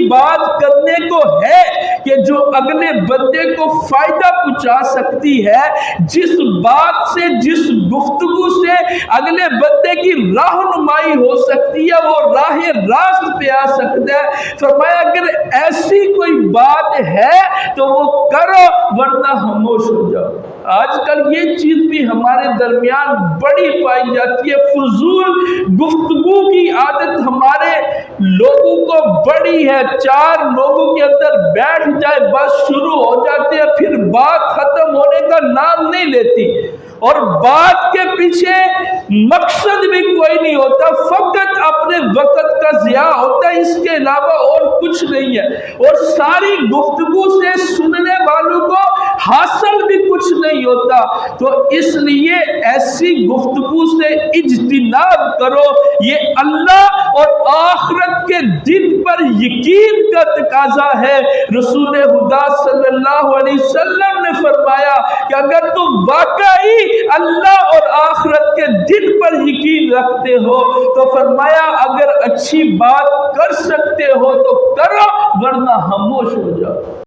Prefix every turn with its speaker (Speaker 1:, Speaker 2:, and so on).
Speaker 1: بات کرنے کو ہے کہ جو اگلے بندے کو فائدہ پہنچا سکتی ہے، جس بات سے، جس گفتگو سے اگلے بندے کی رہنمائی ہو سکتی ہے، وہ راہ راست پہ آ سکتا ہے، فرمایا اگر ایسی کوئی بات ہے تو وہ کرو ورنہ خاموش ہو جاؤ۔ آج کل یہ چیز بھی ہمارے درمیان بڑی پائی جاتی ہے، فضول گفتگو کی عادت ہمارے لوگوں کو بڑی ہے۔ چار لوگوں کے اندر بیٹھ جائے بس شروع ہو جاتے ہیں، پھر بات ختم ہونے کا نام نہیں لیتی، اور بات کے پیچھے مقصد بھی کوئی نہیں ہوتا، فقط اپنے وقت کا ضیاع ہوتا ہے، اس کے علاوہ اور کچھ نہیں ہے، اور ساری گفتگو سے سننے والوں کو حاصل بھی کچھ نہیں ہوتا۔ تو اس لیے ایسی گفتگو سے اجتناب کرو، یہ اللہ اور آخرت کے دن پر یقین کا تقاضا ہے۔ رسول خدا صلی اللہ علیہ وسلم نے فرمایا کہ اگر تم واقعی اللہ اور آخرت کے دن پر یقین رکھتے ہو تو فرمایا اگر اچھی بات کر سکتے ہو تو کرو ورنہ خاموش ہو جاؤ۔